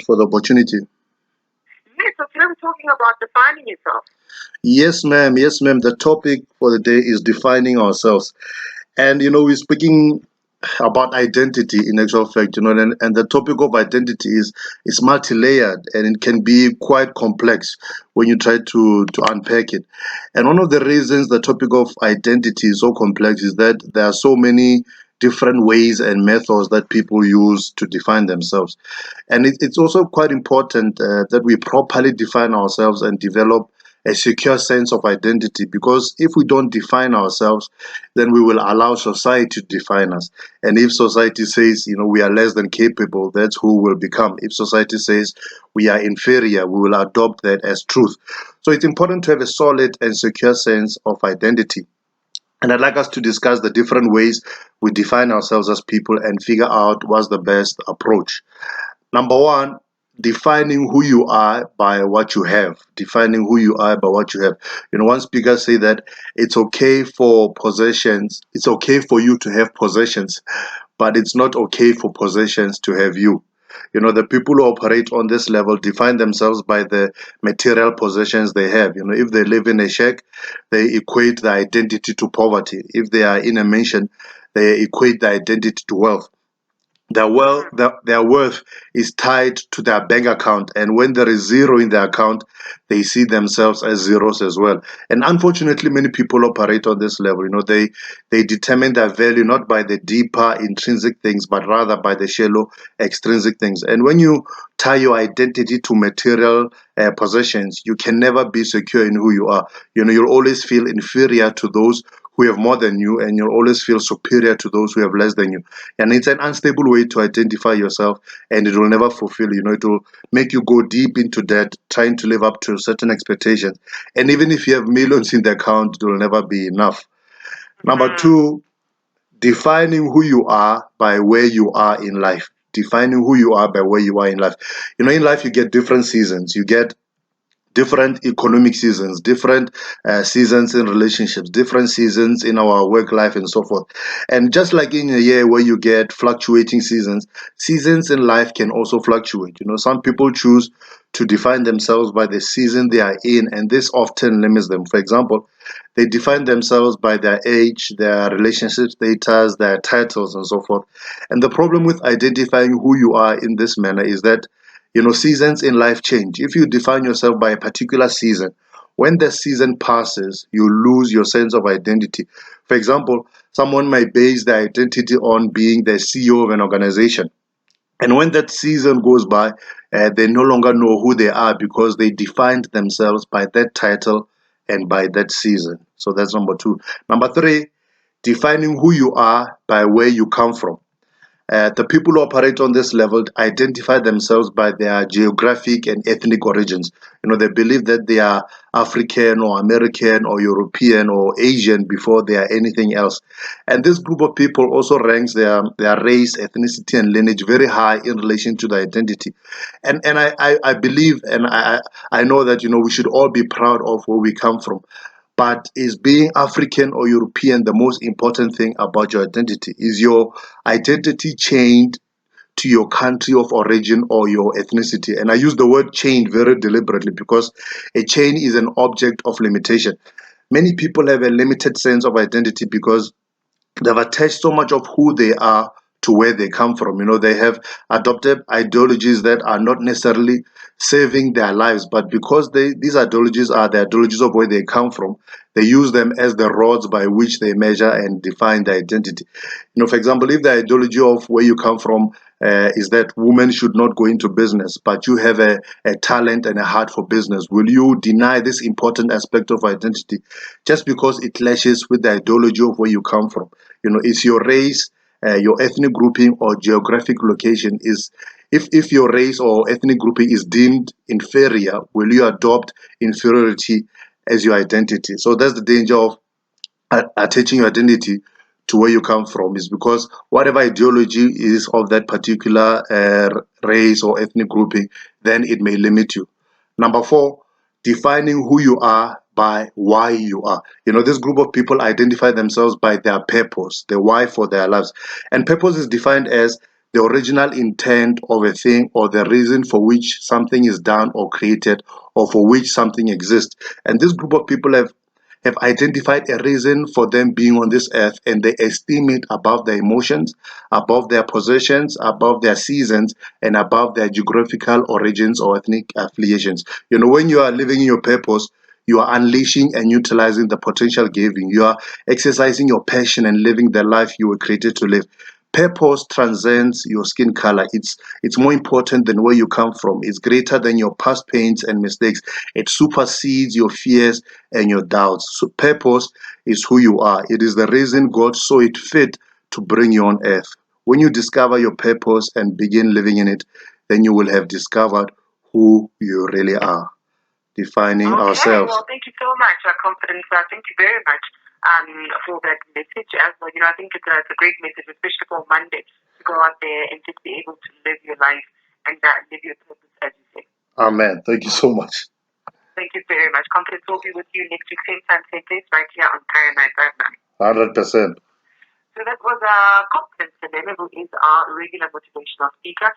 For the opportunity. Yes, so today we're talking about defining yourself. Yes, ma'am. Yes, ma'am. The topic for the day is defining ourselves. And, we're speaking about identity in actual fact, and the topic of identity is multi-layered and it can be quite complex when you try to unpack it. And one of the reasons the topic of identity is so complex is that there are so many different ways and methods that people use to define themselves. And it's also quite important that we properly define ourselves and develop a secure sense of identity, because if we don't define ourselves, then we will allow society to define us. And if society says, we are less than capable, that's who we'll become. If society says we are inferior, we will adopt that as truth. So it's important to have a solid and secure sense of identity. And I'd like us to discuss the different ways we define ourselves as people and figure out what's the best approach. Number one, defining who you are by what you have. Defining who you are by what you have. One speaker say that it's okay for possessions. It's okay for you to have possessions, but it's not okay for possessions to have you. The people who operate on this level define themselves by the material possessions they have. If they live in a shack, they equate the identity to poverty. If they are in a mansion, they equate the identity to wealth. Their worth is tied to their bank account, and when there is zero in their account, they see themselves as zeros as well. And unfortunately, many people operate on this level. They determine their value not by the deeper intrinsic things, but rather by the shallow extrinsic things. And when you tie your identity to material possessions, you can never be secure in who you are. You'll always feel inferior to those who have more than you, and you'll always feel superior to those who have less than you. And it's an unstable way to identify yourself, and it will never fulfill. It will make you go deep into debt, trying to live up to certain expectations. And even if you have millions in the account, it will never be enough. Number two, defining who you are by where you are in life. Defining who you are by where you are in life. In life, you get different seasons. You get different economic seasons, different seasons in relationships, different seasons in our work life, and so forth. And just like in a year where you get fluctuating seasons, seasons in life can also fluctuate. Some people choose to define themselves by the season they are in, and this often limits them. For example, they define themselves by their age, their relationship status, their titles, and so forth. And the problem with identifying who you are in this manner is that seasons in life change. If you define yourself by a particular season, when the season passes, you lose your sense of identity. For example, someone might base their identity on being the CEO of an organization. And when that season goes by, they no longer know who they are because they defined themselves by that title and by that season. So that's number two. Number three, defining who you are by where you come from. The people who operate on this level identify themselves by their geographic and ethnic origins. They believe that they are African or American or European or Asian before they are anything else. And this group of people also ranks their race, ethnicity, and lineage very high in relation to their identity. And I believe and I know that we should all be proud of where we come from. But is being African or European the most important thing about your identity? Is your identity chained to your country of origin or your ethnicity? And I use the word chained very deliberately because a chain is an object of limitation. Many people have a limited sense of identity because they've attached so much of who they are to where they come from. They have adopted ideologies that are not necessarily saving their lives, but because these ideologies are the ideologies of where they come from, they use them as the rods by which they measure and define their identity. For example, if the ideology of where you come from is that women should not go into business, but you have a talent and a heart for business, will you deny this important aspect of identity just because it clashes with the ideology of where you come from? Is your race, your ethnic grouping, or geographic location is if your race or ethnic grouping is deemed inferior, will you adopt inferiority as your identity? So that's the danger of attaching your identity to where you come from, is because whatever ideology is of that particular race or ethnic grouping, then it may limit you. Number four, defining who you are by why you are. This group of people identify themselves by their purpose, the why for their lives. And purpose is defined as the original intent of a thing or the reason for which something is done or created or for which something exists. And this group of people have identified a reason for them being on this earth, and they esteem it above their emotions, above their possessions, above their seasons, and above their geographical origins or ethnic affiliations. When you are living in your purpose, you are unleashing and utilizing the potential given. You are exercising your passion and living the life you were created to live. Purpose transcends your skin color. It's more important than where you come from. It's greater than your past pains and mistakes. It supersedes your fears and your doubts. So purpose is who you are. It is the reason God saw it fit to bring you on earth. When you discover your purpose and begin living in it, then you will have discovered who you really are. Defining Okay, ourselves. well, thank you so much, Confidence. Thank you very much for that message as well. I think it's a great message, especially for Monday, to go out there and just be able to live your life and live your purpose, as you say. Amen. Thank you so much. Thank you very much. Confidence will be with you next week, same time, same place, right here on Karen 959. 100%. So that was Confidence, who is our regular motivational speaker.